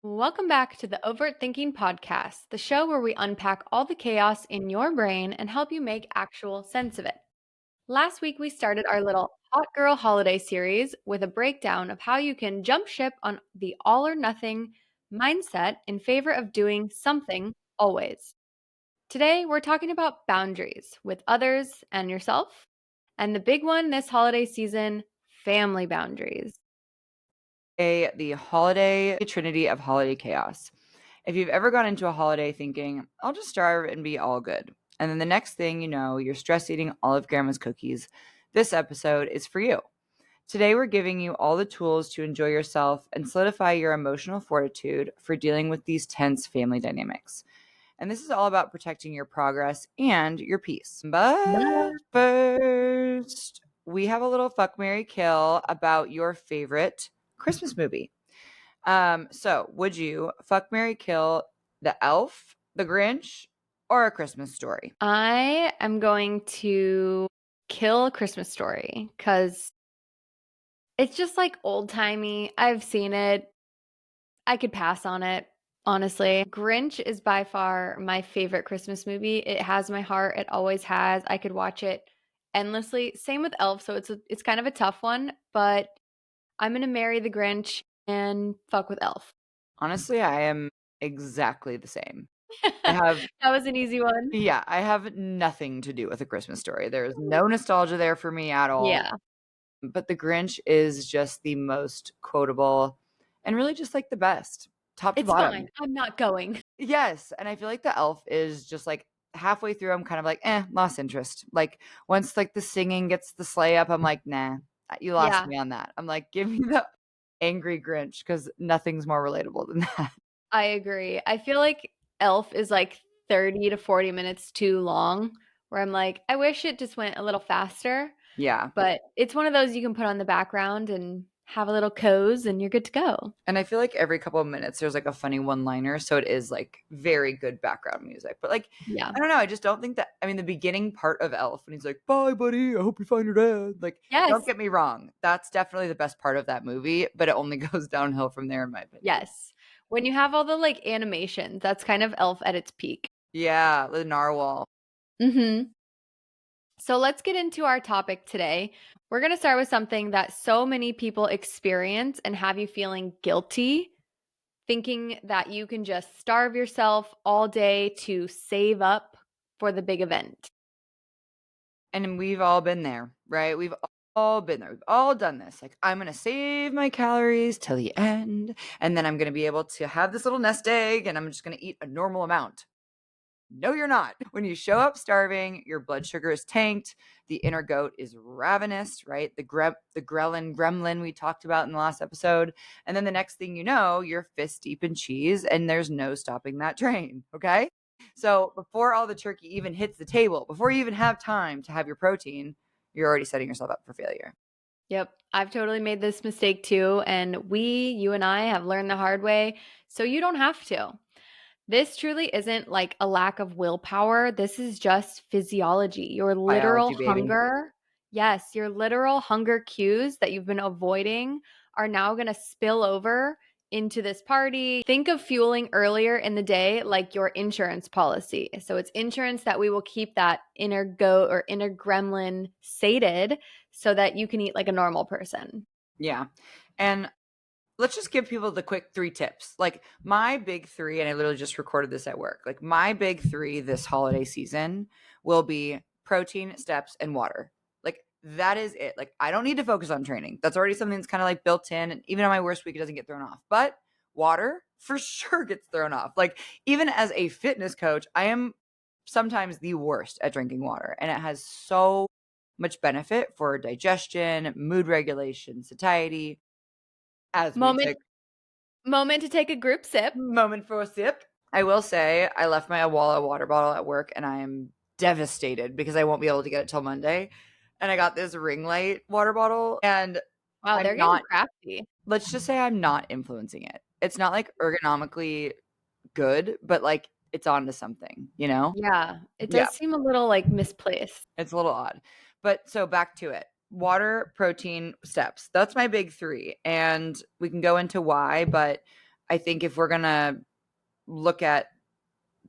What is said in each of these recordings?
Welcome back to the Overt Thinking Podcast, the show where we unpack all the chaos in your brain and help you make actual sense of it. Last week, we started our little Hot Girl Holiday series with a breakdown of how you can jump ship on the all or nothing mindset in favor of doing something always. Today, we're talking about boundaries with others and yourself, and the big one this holiday season, family boundaries. The holiday trinity of holiday chaos. If you've ever gone into a holiday thinking, I'll just starve and be all good, and then the next thing you know, you're stress eating all of grandma's cookies, this episode is for you. Today, we're giving you all the tools to enjoy yourself and solidify your emotional fortitude for dealing with these tense family dynamics. And this is all about protecting your progress and your peace. But first, we have a little fuck, marry, kill about your favorite Christmas movie. So would you fuck, marry, kill the Elf, the Grinch, or A Christmas Story? I am going to kill A Christmas Story because it's just like old timey. I've seen it. I could pass on it, honestly. Grinch is by far my favorite Christmas movie. It has my heart. It always has. I could watch it endlessly. Same with Elf, so it's kind of a tough one, but I'm gonna marry the Grinch and fuck with Elf. Honestly, I am exactly the same. I have That was an easy one. Yeah, I have nothing to do with A Christmas Story. There is no nostalgia there for me at all. Yeah, But The Grinch is just the most quotable and really just like the best, top to it's fine. bottom. I'm not going. Yes, and I feel like the Elf is just like halfway through I'm kind of like, lost interest. Like once like the singing gets the sleigh up, I'm like, nah, you lost Yeah, me on that. I'm like, give me the angry Grinch because nothing's more relatable than that. I agree. I feel like Elf is like 30 to 40 minutes too long, where I'm like, I wish it just went a little faster, Yeah. but it's one of those you can put on the background and have a little cozy and you're good to go. And I feel like every couple of minutes there's like a funny one-liner, so it is like very good background music. But like, Yeah. I don't know, I just don't think that I mean the beginning part of Elf when he's like, "Bye, buddy. I hope you find your dad." Like, don't Yes. get me wrong, that's definitely the best part of that movie, but it only goes downhill from there in my opinion. Yes. When you have all the like animations, that's kind of Elf at its peak. Yeah, the narwhal. Mhm. So let's get into our topic today. We're going to start with something that so many people experience and have you feeling guilty, thinking that you can just starve yourself all day to save up for the big event. And we've all been there, right? We've all been there. We've all done this. Like, I'm gonna save my calories till the end, and then I'm gonna be able to have this little nest egg, and I'm just gonna eat a normal amount. No, you're not. When you show up starving, your blood sugar is tanked. The inner goat is ravenous, right? The ghrelin gremlin we talked about in the last episode. And then the next thing you know, you're fist deep in cheese and there's no stopping that train. Okay. So before all the turkey even hits the table, before you even have time to have your protein, you're already setting yourself up for failure. Yep, I've totally made this mistake too. And you and I have learned the hard way. So you don't have to. This truly isn't like a lack of willpower. This is just physiology. Your literal Biology, baby. hunger, yes, your literal hunger cues that you've been avoiding are now going to spill over into this party. Think of fueling earlier in the day like your insurance policy. So it's insurance that we will keep that inner goat or inner gremlin sated so that you can eat like a normal person. Yeah. And let's just give people the quick 3 tips. Like my big 3, and I literally just recorded this at work. Like my big 3 this holiday season will be protein, steps, and water. Like that is it. Like I don't need to focus on training. That's already something that's kind of like built in. And even on my worst week, it doesn't get thrown off. But water for sure gets thrown off. Like even as a fitness coach, I am sometimes the worst at drinking water. And it has so much benefit for digestion, mood regulation, satiety, as we Moment take moment to take a group sip. moment for a sip. I will say I left my Awala water bottle at work and I am devastated because I won't be able to get it till Monday. And I got this ring light water bottle and Wow, I'm they're getting not, crafty. let's just say I'm not influencing it. It's not like ergonomically good, but like it's onto something, you know? Yeah, it Yeah. does seem a little, like, misplaced. It's a little odd. But so back to it. Water, protein, steps. That's my big 3. And we can go into why, but I think if we're going to look at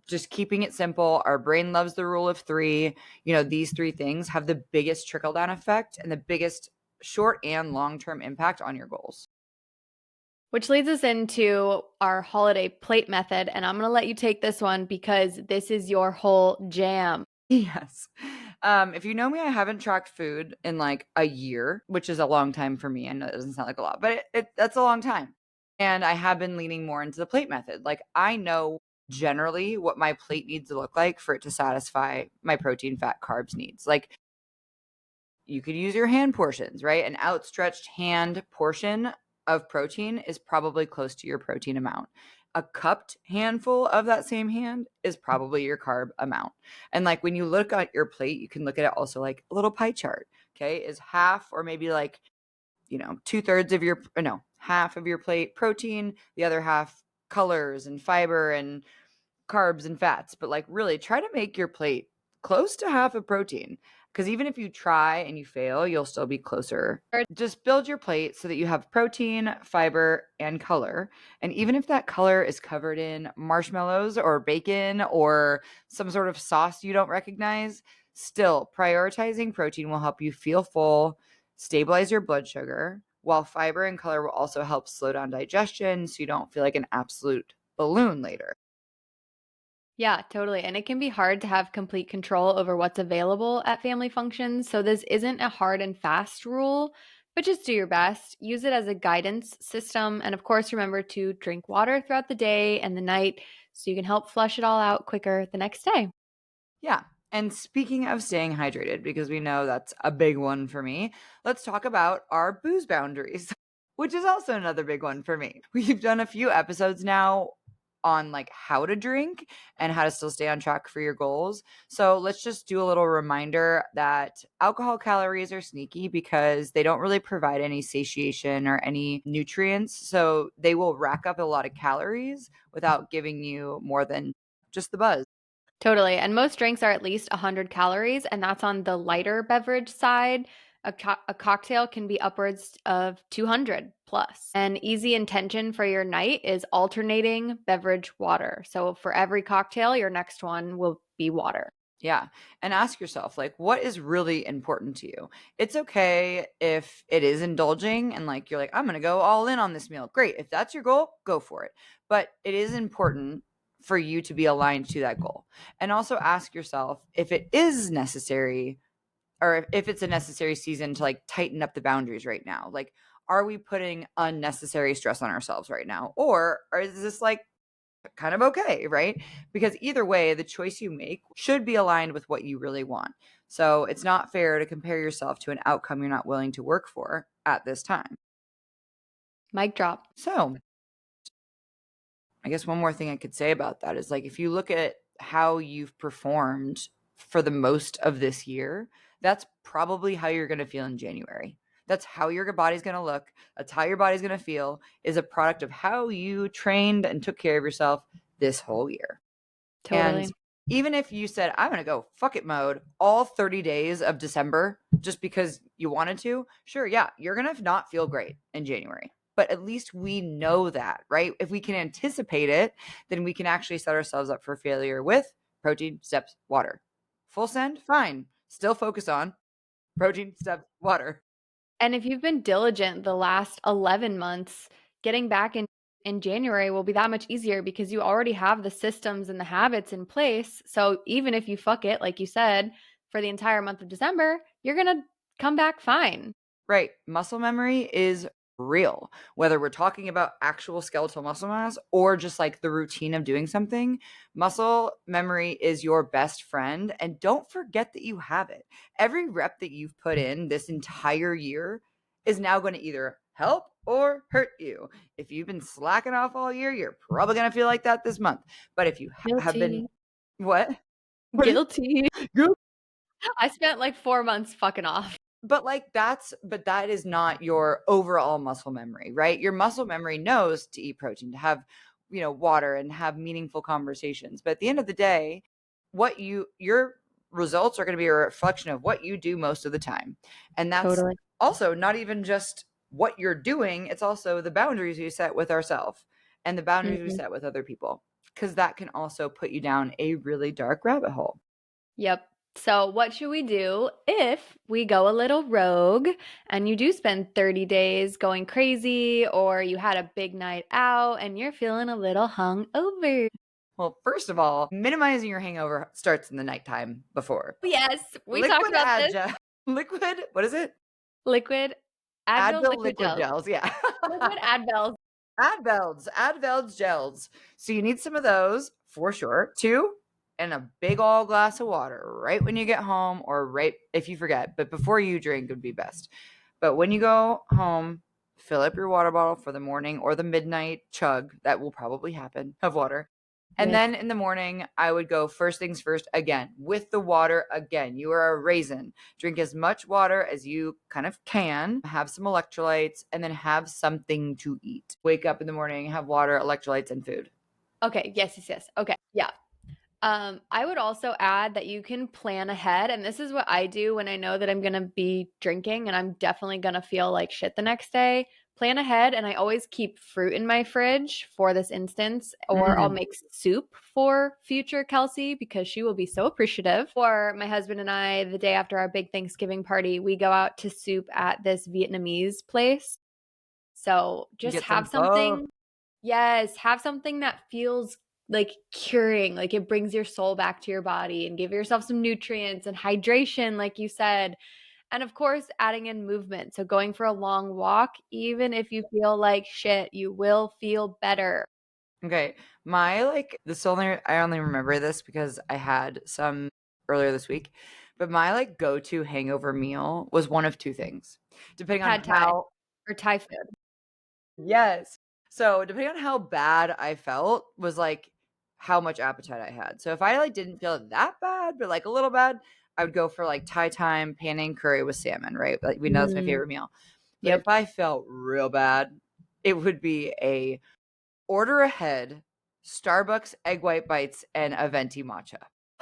just keeping it simple, our brain loves the rule of three. These three things have the biggest trickle down effect and the biggest short and long term impact on your goals. Which leads us into our holiday plate method. And I'm going to let you take this one because this is your whole jam. Yes. If you know me, I haven't tracked food in like a year, which is a long time for me. I know it doesn't sound like a lot, but that's a long time. And I have been leaning more into the plate method. Like, I know generally what my plate needs to look like for it to satisfy my protein, fat, carbs needs. Like, you could use your hand portions, right? An outstretched hand portion of protein is probably close to your protein amount. A cupped handful of that same hand is probably your carb amount. And like, when you look at your plate, you can look at it also like a little pie chart. Okay. Is half, or maybe like, 2/3 of your, no, half of your plate protein, the other half colors and fiber and carbs and fats, but like, really try to make your plate close to half of protein. Because even if you try and you fail, you'll still be closer. Just build your plate so that you have protein, fiber, and color. And even if that color is covered in marshmallows or bacon or some sort of sauce you don't recognize, still prioritizing protein will help you feel full, stabilize your blood sugar, while fiber and color will also help slow down digestion so you don't feel like an absolute balloon later. Yeah, totally. And it can be hard to have complete control over what's available at family functions. So this isn't a hard and fast rule, but just do your best. Use it as a guidance system. And of course, remember to drink water throughout the day and the night so you can help flush it all out quicker the next day. Yeah. And speaking of staying hydrated, because we know that's a big one for me, let's talk about our booze boundaries, which is also another big one for me. We've done a few episodes now on like how to drink and how to still stay on track for your goals. So let's just do a little reminder that alcohol calories are sneaky because they don't really provide any satiation or any nutrients. So they will rack up a lot of calories without giving you more than just the buzz. Totally. And most drinks are at least 100 calories, and that's on the lighter beverage side. A cocktail can be upwards of 200 plus. An easy intention for your night is alternating beverage water. So for every cocktail, your next one will be water. Yeah. And ask yourself, like, what is really important to you? It's okay if it is indulging and like you're like, I'm going to go all in on this meal. Great. If that's your goal, go for it. But it is important for you to be aligned to that goal. And also ask yourself if it is necessary, or if it's a necessary season to like tighten up the boundaries right now. Like, are we putting unnecessary stress on ourselves right now? Or is this like kind of okay, right? Because either way, the choice you make should be aligned with what you really want. So it's not fair to compare yourself to an outcome you're not willing to work for at this time. Mic drop. So I guess one more thing I could say about that is like, if you look at how you've performed for the most of this year, that's probably how you're going to feel in January. That's how your body's going to look. That's how your body's going to feel, is a product of how you trained and took care of yourself this whole year. And Totally. even if you said, I'm going to go fuck it mode all 30 days of December just because you wanted to, sure, yeah, you're going to not feel great in January. But at least we know that, right? If we can anticipate it, then we can actually set ourselves up for failure with protein, steps, water. Full send, fine. Still focus on protein, steps, water. And if you've been diligent the last 11 months, getting back in January will be that much easier because you already have the systems and the habits in place. So even if you fuck it, like you said, for the entire month of December, you're going to come back fine. Right. Muscle memory is real. Whether we're talking about actual skeletal muscle mass or just like the routine of doing something, muscle memory is your best friend. And don't forget that you have it. Every rep that you've put in this entire year is now going to either help or hurt you. If you've been slacking off all year, you're probably going to feel like that this month. But if you have been, Guilty. what? What is Guilty. good? I spent like 4 months fucking off. But that is not your overall muscle memory, right? Your muscle memory knows to eat protein, to have, water and have meaningful conversations. But at the end of the day, your results are going to be a reflection of what you do most of the time. And that's Totally. also not even just what you're doing, it's also the boundaries you set with ourselves. and the boundaries we Mhm. set with other people, because that can also put you down a really dark rabbit hole. Yep. So, what should we do if we go a little rogue and you do spend 30 days going crazy, or you had a big night out and you're feeling a little hungover? Well, first of all, minimizing your hangover starts in the nighttime before. Yes, we talked Liquid about this. Adja liquid, what is it? Liquid Advil Advil liquid liquid gels. gels, yeah. Liquid Advils. Advelds gels. So you need some of those for sure. 2, and a big ol' glass of water right when you get home, or right if you forget, but before you drink would be best. But when you go home, fill up your water bottle for the morning or the midnight chug, that will probably happen, of water. And Yes. then in the morning, I would go first things first again with the water again. You are a raisin. Drink as much water as you kind of can, have some electrolytes, and then have something to eat. Wake up in the morning, have water, electrolytes, and food. Okay. Yes, yes, yes. Okay. Yeah. I would also add that you can plan ahead, and this is what I do when I know that I'm gonna be drinking and I'm definitely gonna feel like shit the next day. Plan ahead, and I always keep fruit in my fridge for this instance, or I'll Mm, make soup for future Kelsey because she will be so appreciative. For my husband and I, the day after our big Thanksgiving party, we go out to soup at this Vietnamese place. So just get some have pho. something. Yes, have something that feels like curing, like it brings your soul back to your body, and give yourself some nutrients and hydration, like you said. And of course, adding in movement. So going for a long walk, even if you feel like shit, you will feel better. Okay. My this only I only remember this because I had some earlier this week. But my go-to hangover meal was one of two things. Depending on Pad Thai how or Thai food. Yes. So, depending on how bad I felt was, how much appetite I had. So, if I, didn't feel that bad, but, a little bad, I would go for, Thai time panang curry with salmon, right? Like, we know that's my Mm, favorite meal. But if yep. I felt real bad, it would be a order ahead, Starbucks egg white bites and a venti matcha.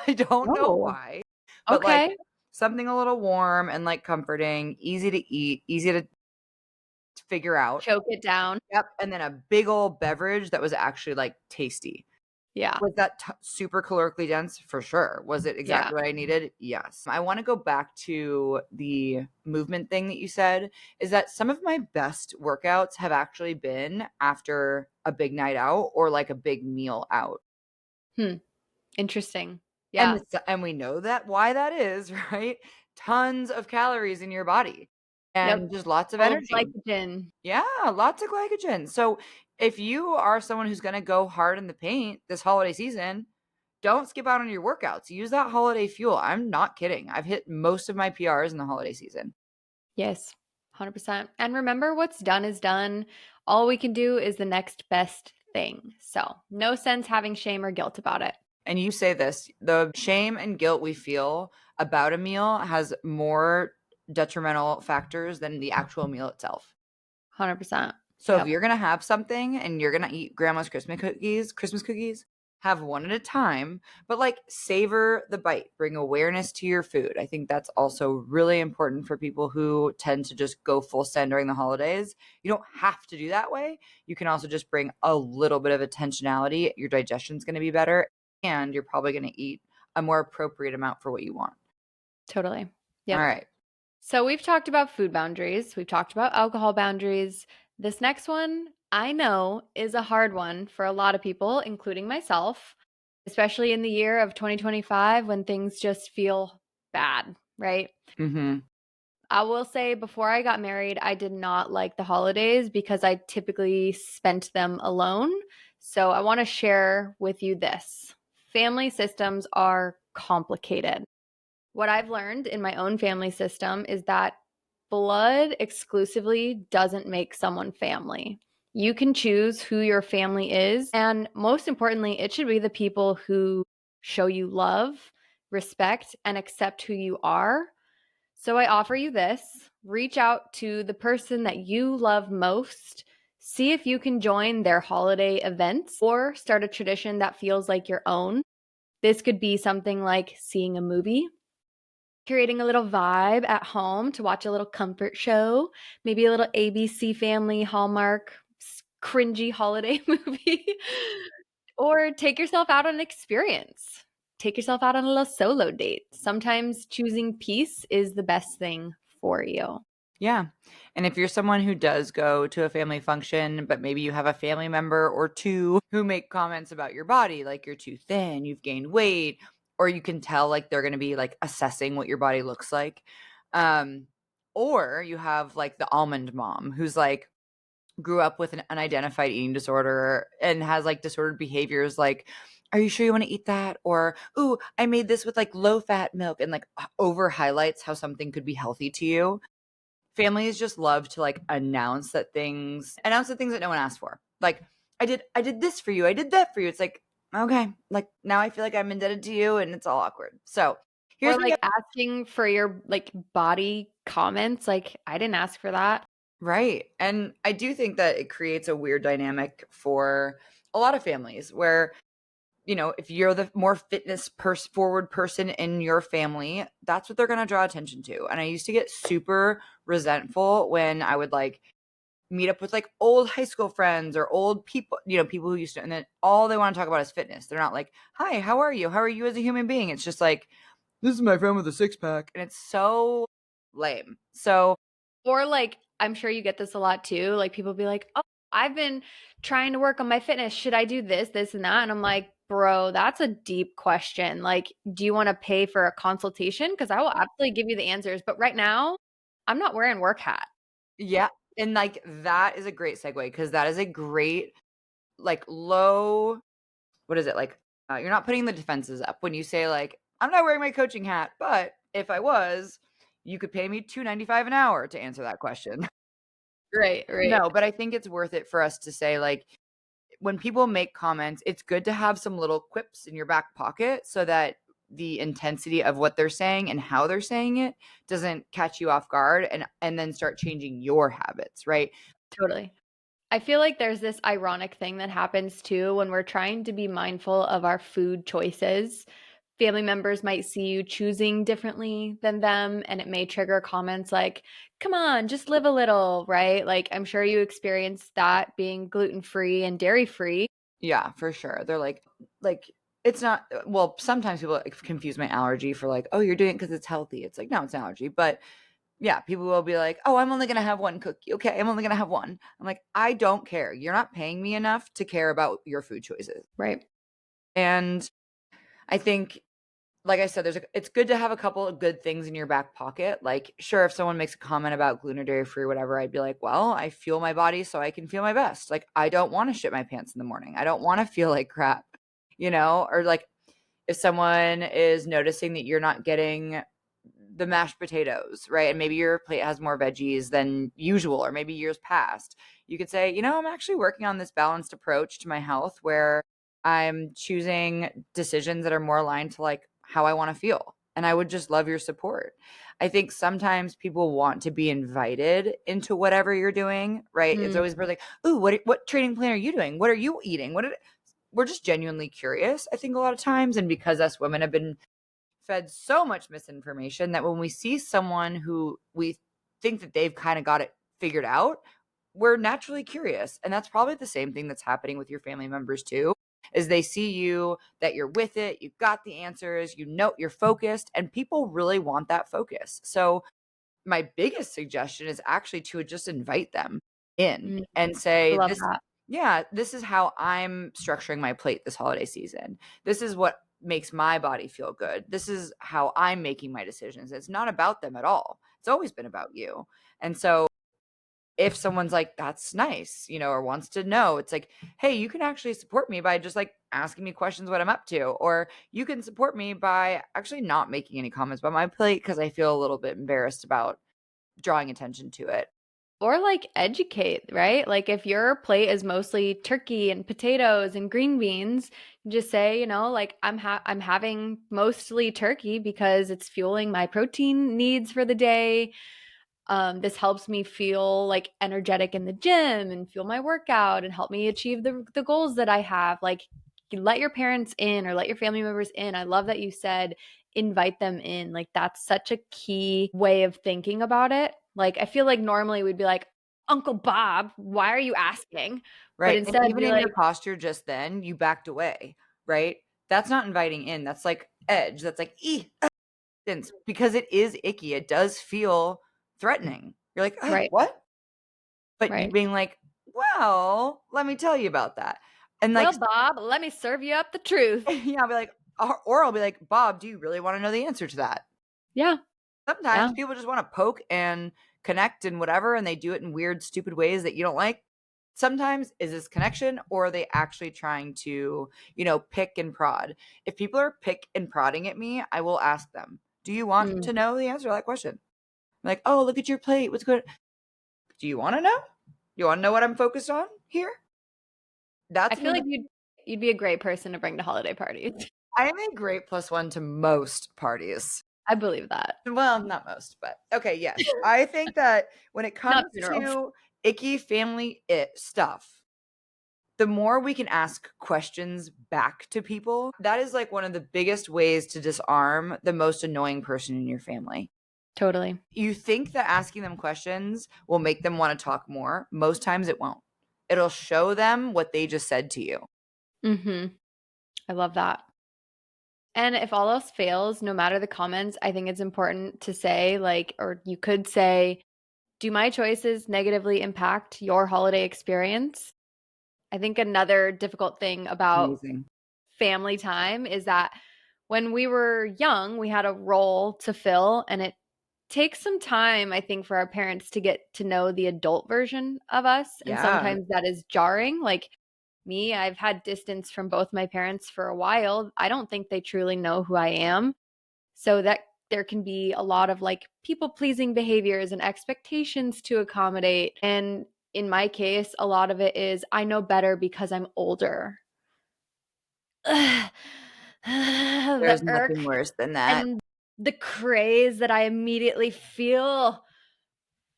I don't know Oh, why, but, okay. something a little warm and, comforting, easy to eat, easy to figure out. Choke it down. Yep, and then a big old beverage that was actually, tasty. Yeah. Was that super calorically dense? For sure. Was it Yeah. exactly what I needed? Yes. I wanna go back to the movement thing that you said, is that some of my best workouts have actually been after a big night out or, a big meal out. Hmm. Interesting. And Yeah. and we know that why that is, right? Tons of calories in your body Yep. and just lots of Full of energy. glycogen. Yeah, lots of glycogen. So if you are someone who's going to go hard in the paint this holiday season, don't skip out on your workouts. Use that holiday fuel. I'm not kidding. I've hit most of my PRs in the holiday season. Yes, 100%. And remember, what's done is done. All we can do is the next best thing. So, no sense having shame or guilt about it. And you say this, the shame and guilt we feel about a meal has more detrimental factors than the actual meal itself. 100%. So if Yep. you're gonna have something and you're gonna eat grandma's Christmas cookies, have one at a time, but savor the bite. Bring awareness to your food. I think that's also really important for people who tend to just go full send during the holidays. You don't have to do that way. You can also just bring a little bit of intentionality. Your digestion's gonna be better, and you're probably gonna eat a more appropriate amount for what you want. Totally. All Yep. right. So, we've talked about food boundaries, we've talked about alcohol boundaries. This next one, I know, is a hard one for a lot of people, including myself, especially in the year of 2025 when things just feel bad, right? Mm-hmm. I will say before I got married, I did not like the holidays because I typically spent them alone. So I want to share with you this. Family systems are complicated. What I've learned in my own family system is that blood exclusively doesn't make someone family. You can choose who your family is. And most importantly, it should be the people who show you love, respect, and accept who you are. So I offer you this: reach out to the person that you love most, see if you can join their holiday events, or start a tradition that feels like your own. This could be something like seeing a movie, creating a little vibe at home to watch a little comfort show, maybe a little ABC Family Hallmark cringy holiday movie. Or take yourself out on an experience. Take yourself out on a little solo date. Sometimes choosing peace is the best thing for you. Yeah. And if you're someone who does go to a family function, but maybe you have a family member or two who make comments about your body, like you're too thin, you've gained weight, or you can tell like they're going to be like assessing what your body looks like. Um, or you have like the almond mom who's like grew up with an unidentified eating disorder and has like disordered behaviors like, are you sure you want to eat that? Or, ooh, I made this with like low fat milk, and like over highlights how something could be healthy to you. Families just love to like announce the things that no one asked for. Like, I did this for you. I did that for you. It's like, okay, like now I feel like I'm indebted to you and it's all awkward. So here's Or what you like asking for your like body comments. Like, I didn't ask for that. right. And I do think that it creates a weird dynamic for a lot of families where, if you're the more forward person in your family, that's what they're going to draw attention to. And I used to get super resentful when I would like meet up with like old high school friends or old people, people who used to, and then all they want to talk about is fitness. They're not like, hi, how are you? How are you as a human being? It's just like, this is my friend with a six pack. And it's so lame. So, Or like, I'm sure you get this a lot too. Like, people be like, oh, I've been trying to work on my fitness. Should I do this, this, and that? And I'm like, bro, that's a deep question. Like, do you want to pay for a consultation? Because I will absolutely give you the answers. But right now, I'm not wearing work hat. yeah. And like, that is a great segue because that is a great, like, low, what is it? Like, you're not putting the defenses up when you say, like, I'm not wearing my coaching hat, but if I was, you could pay me $2.95 an hour to answer that question. Right, right. No, but I think it's worth it for us to say, like, when people make comments, it's good to have some little quips in your back pocket so that the intensity of what they're saying and how they're saying it doesn't catch you off guard and then start changing your habits, right? Totally. I feel like there's this ironic thing that happens too when we're trying to be mindful of our food choices. Family members might see you choosing differently than them, and it may trigger comments like, come on, just live a little, right? Like, I'm sure you experienced that being gluten free and dairy free. Yeah, for sure. They're like it's not well, sometimes people like, confuse my allergy for like, "Oh, you're doing it because it's healthy." It's like, "No, it's an allergy." But yeah, people will be like, "Oh, I'm only gonna have one cookie." Okay, I'm only gonna have one. I'm like, I don't care. You're not paying me enough to care about your food choices. Right. And I think, like I said, it's good to have a couple of good things in your back pocket. Like, sure, if someone makes a comment about gluten or dairy free or whatever, I'd be like, well, I fuel my body so I can feel my best. Like, I don't want to shit my pants in the morning. I don't want to feel like crap, or like if someone is noticing that you're not getting the mashed potatoes, right? And maybe your plate has more veggies than usual, or maybe years past. You could say, I'm actually working on this balanced approach to my health where I'm choosing decisions that are more aligned to like how I want to feel. And I would just love your support. I think sometimes people want to be invited into whatever you're doing, right? It's Mm, always like, ooh, what training plan are you doing? What are you eating? We're just genuinely curious, I think, a lot of times. And because us women have been fed so much misinformation that when we see someone who we think that they've kind of got it figured out, we're naturally curious. And that's probably the same thing that's happening with your family members too. Is they see you that you're with it, you've got the answers, you're focused, and people really want that focus. So my biggest suggestion is actually to just invite them in mm, and I say, love this, that. yeah, this is how I'm structuring my plate this holiday season. This is what makes my body feel good. This is how I'm making my decisions. It's not about them at all. It's always been about you. And so if someone's like, that's nice, or wants to know, it's like, hey, you can actually support me by just like asking me questions what I'm up to. Or you can support me by actually not making any comments about my plate because I feel a little bit embarrassed about drawing attention to it. Or like educate, right? Like if your plate is mostly turkey and potatoes and green beans, just say, like I'm having mostly turkey because it's fueling my protein needs for the day. This helps me feel like energetic in the gym and fuel my workout and help me achieve the goals that I have. Like, let your parents in or let your family members in. I love that you said invite them in. Like, that's such a key way of thinking about it. Like, I feel like normally we'd be like, Uncle Bob, why are you asking? But Right, and instead even be in your like, posture just then, you backed away, right? That's not inviting in, that's like edge, that's like, distance, because it is icky, it does feel threatening. You're like, right, what?" But you right. being like, "Well, let me tell you about that." And, like, Well, Bob, let me serve you up the truth. yeah, I'll be like or I'll be like, "Bob, do you really wanna know the answer to that?" Yeah, Sometimes yeah. people just wanna poke and connect and whatever, and they do it in weird, stupid ways that you don't like. Sometimes is this connection or are they actually trying to, pick and prod? If people are pick and prodding at me, I will ask them, "Do you want Mm. to know the answer to that question?" Like, "Oh, look at your plate. What's good?" Do you wanna know? You wanna know what I'm focused on here? I That's an feel like invi you'd be a great person to bring to holiday parties. I am a great plus one to most parties. I believe that. Well, not most, but okay, yes. I think that when it Not comes funerals. to icky family stuff, the more we can ask questions back to people, that is like one of the biggest ways to disarm the most annoying person in your family. Totally. You think that asking them questions will make them want to talk more. Most times it won't. It'll show them what they just said to you. Mhm. I love that. And if all else fails, no matter the comments, I think it's important to say, like, or you could say, do my choices negatively impact your holiday experience? I think another difficult thing about Amazing. family time is that when we were young, we had a role to fill, and it takes some time, I think, for our parents to get to know the adult version of us. And Yeah. sometimes that is jarring. Like me, I've had distance from both my parents for a while. I don't think they truly know who I am. So that there can be a lot of like people pleasing behaviors and expectations to accommodate. And in my case, a lot of it is I know better because I'm older. The There's irk nothing worse than that. and the craze that I immediately feel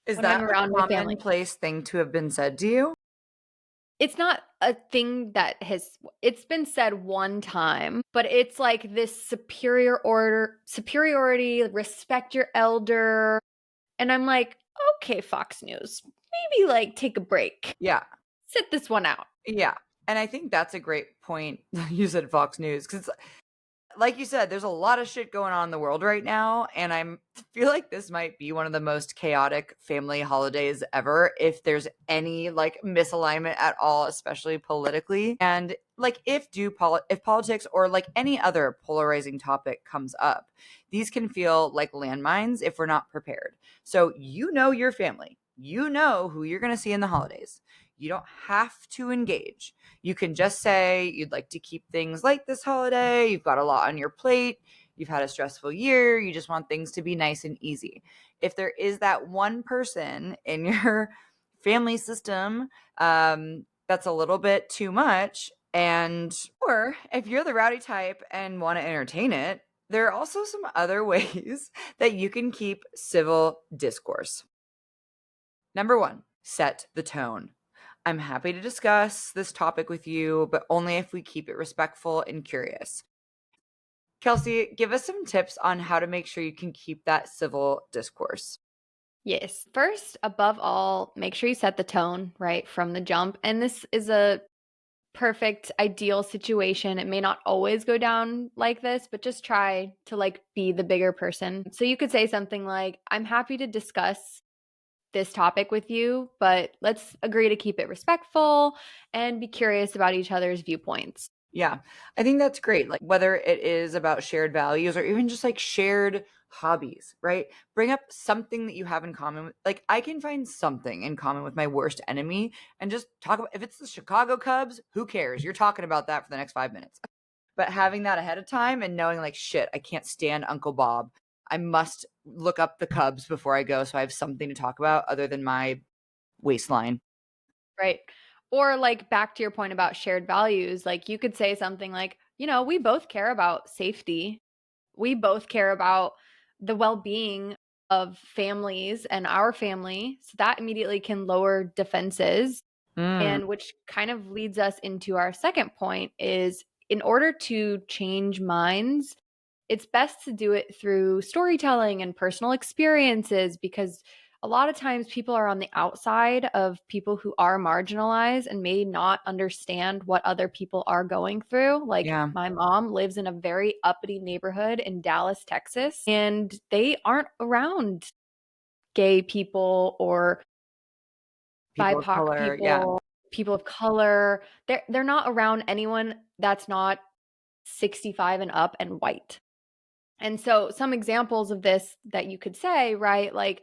Is when I'm that a around my family. commonplace thing to have been said to you? It's not a thing that has it's been said one time, but it's like this superiority, respect your elder. And I'm like, okay, Fox News, maybe like take a break, Yeah. sit this one out. Yeah. And I think that's a great point. You said Fox News because like you said, there's a lot of shit going on in the world right now, and I'm feel like this might be one of the most chaotic family holidays ever if there's any like misalignment at all, especially politically. And like if politics or like any other polarizing topic comes up, these can feel like landmines if we're not prepared. So you know your family. You know who you're going to see in the holidays. You don't have to engage. You can just say you'd like to keep things light this holiday. You've got a lot on your plate. You've had a stressful year. You just want things to be nice and easy. If there is that one person in your family system that's a little bit too much, and or if you're the rowdy type and want to entertain it, there are also some other ways that you can keep civil discourse. Number one, set the tone. I'm happy to discuss this topic with you, but only if we keep it respectful and curious. Kelsey, give us some tips on how to make sure you can keep that civil discourse. Yes. First, above all, make sure you set the tone right from the jump. And this is a perfect ideal situation. It may not always go down like this, but just try to like be the bigger person. So you could say something like, I'm happy to discuss this topic with you, but let's agree to keep it respectful and be curious about each other's viewpoints. Yeah, I think that's great. Like whether it is about shared values or even just like shared hobbies, right? Bring up something that you have in common. Like I can find something in common with my worst enemy and just talk about if it's the Chicago Cubs, who cares? You're talking about that for the next 5 minutes. But having that ahead of time and knowing like shit, I can't stand Uncle Bob. I must look up the Cubs before I go so I have something to talk about other than my waistline. Right. Or like back to your point about shared values, like you could say something like, we both care about safety. We both care about the well-being of families and our family. So that immediately can lower defenses. Mm, And which kind of leads us into our second point is in order to change minds, it's best to do it through storytelling and personal experiences because a lot of times people are on the outside of people who are marginalized and may not understand what other people are going through. Like Yeah. my mom lives in a very uppity neighborhood in Dallas, Texas, and they aren't around gay people or People of BIPOC color. Yeah. people, people of color. They're not around anyone that's not 65 and up and white. And so some examples of this that you could say, right? Like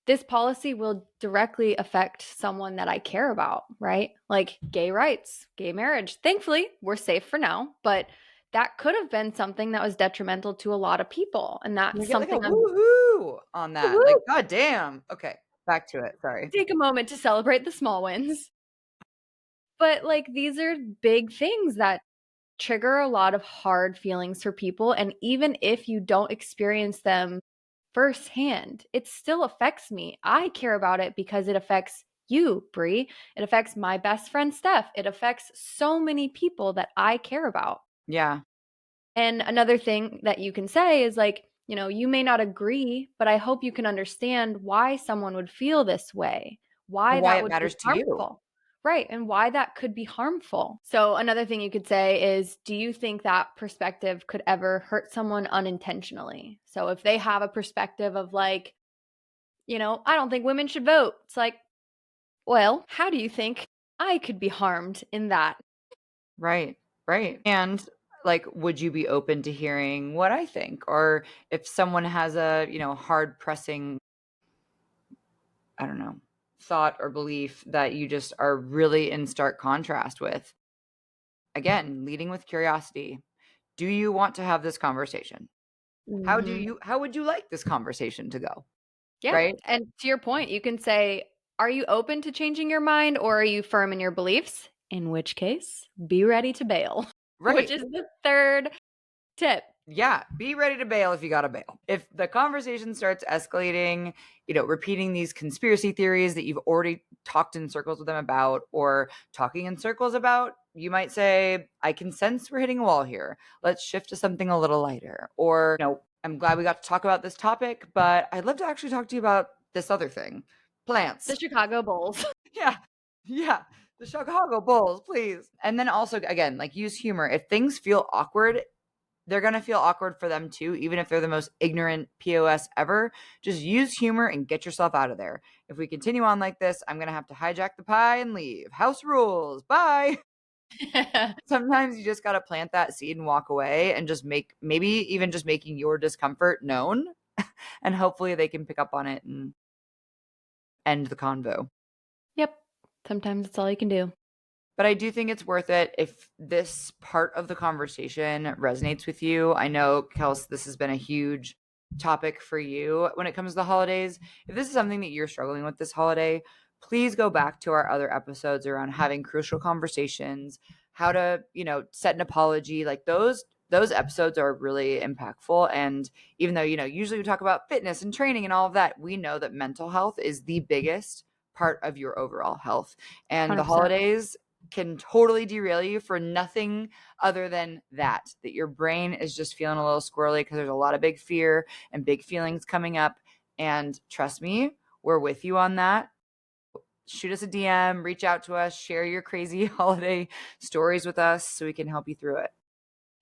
this policy will directly affect someone that I care about, right? Like gay rights, gay marriage. Thankfully, we're safe for now, but that could have been something that was detrimental to a lot of people. And Can we that's get like a something I'm woohoo on that? Like, woo, god damn. Okay. Back to it. Sorry. take a moment to celebrate the small wins. But like these are big things that trigger a lot of hard feelings for people. And even if you don't experience them firsthand, it still affects me. I care about it because it affects you, Bree. It affects my best friend, Steph. It affects so many people that I care about. Yeah. And another thing that you can say is like, you may not agree, but I hope you can understand why someone would feel this way, And why why that it would be matters to you. harmful. Right. And why that could be harmful. So, another thing you could say is, do you think that perspective could ever hurt someone unintentionally? So, if they have a perspective of like, I don't think women should vote, it's like, well, how do you think I could be harmed in that? Right. Right. And like, would you be open to hearing what I think? Or if someone has a, hard pressing, I don't know, thought or belief that you just are really in stark contrast with. Again, leading with curiosity. Do you want to have this conversation? Hmm. How would you like this conversation to go? Yeah. Right? And to your point, you can say, are you open to changing your mind or are you firm in your beliefs? In which case, be ready to bail, which Right. is the third tip. Yeah, be ready to bail if you got to bail. If the conversation starts escalating, repeating these conspiracy theories that you've already talked in circles with them about or talking in circles about, you might say, I can sense we're hitting a wall here. Let's shift to something a little lighter. Or, I'm glad we got to talk about this topic, but I'd love to actually talk to you about this other thing, The plants. Chicago Bulls. Yeah. Yeah. The Chicago Bulls, please. And then also, again, like use humor. If things feel awkward, they're going to feel awkward for them too, even if they're the most ignorant POS ever. Just use humor and get yourself out of there. If we continue on like this, I'm going to have to hijack the pie and leave. House rules. Bye. Sometimes you just got to plant that seed and walk away and just maybe even just making your discomfort known. And hopefully they can pick up on it and end the convo. Yep. Sometimes it's all you can do. But I do think it's worth it if this part of the conversation resonates with you. I know, Kels, this has been a huge topic for you when it comes to the holidays. If this is something that you're struggling with this holiday, please go back to our other episodes around having crucial conversations, how to, set an apology. Like those episodes are really impactful. And even though, usually we talk about fitness and training and all of that, we know that mental health is the biggest part of your overall health. And the 100%. holidays can totally derail you for nothing other than that your brain is just feeling a little squirrely because there's a lot of big fear and big feelings coming up. And trust me, we're with you on that. Shoot us a DM, reach out to us, share your crazy holiday stories with us so we can help you through it.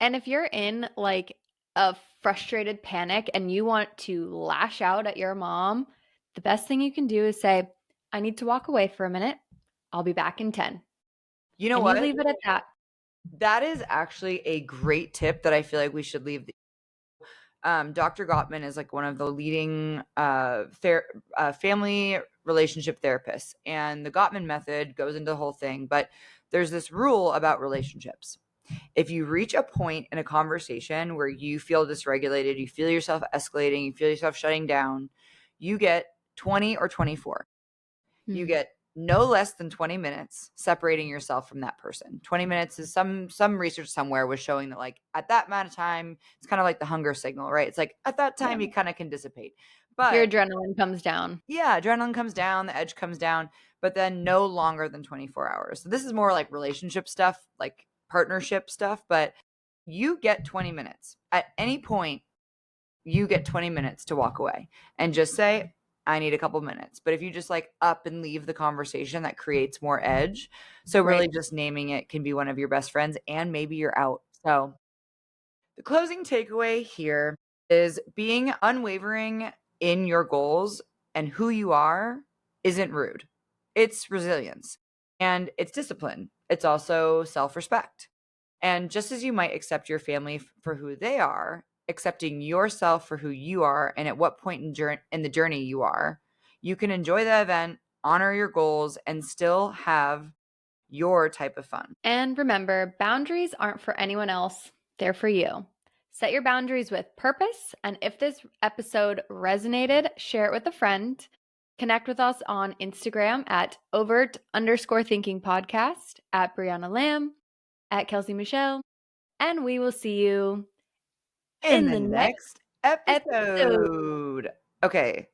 And if you're in like a frustrated panic and you want to lash out at your mom, the best thing you can do is say, I need to walk away for a minute. I'll be back in 10. You know And you what? leave it at that. That is actually a great tip that I feel like we should leave. Dr. Gottman is like one of the leading family relationship therapists, and the Gottman method goes into the whole thing. But there's this rule about relationships. If you reach a point in a conversation where you feel dysregulated, you feel yourself escalating, you feel yourself shutting down, you get 20 or 24. You Hmm. get no less than 20 minutes separating yourself from that person. 20 minutes is some research somewhere was showing that like at that amount of time, it's kind of like the hunger signal, right? It's like at that Yeah. time you kind of can dissipate. Your But adrenaline comes down. yeah, adrenaline comes down, the edge comes down, but then no longer than 24 hours. So this is more like relationship stuff, like partnership stuff, but you get 20 minutes. At any point, you get 20 minutes to walk away and just say, I need a couple minutes. But if you just like up and leave the conversation, that creates more edge. So Right. really just naming it can be one of your best friends and maybe you're out. So the closing takeaway here is being unwavering in your goals and who you are isn't rude. It's resilience and it's discipline. It's also self respect. And just as you might accept your family for who they are, accepting yourself for who you are and at what point in the journey you are, you can enjoy the event, honor your goals, and still have your type of fun. And remember, boundaries aren't for anyone else, they're for you. Set your boundaries with purpose. And if this episode resonated, share it with a friend. Connect with us on Instagram at overt_thinking podcast, at Brianna Lamb, at Kelsey Michelle. And we will see you In in the the next next episode. episode. Okay.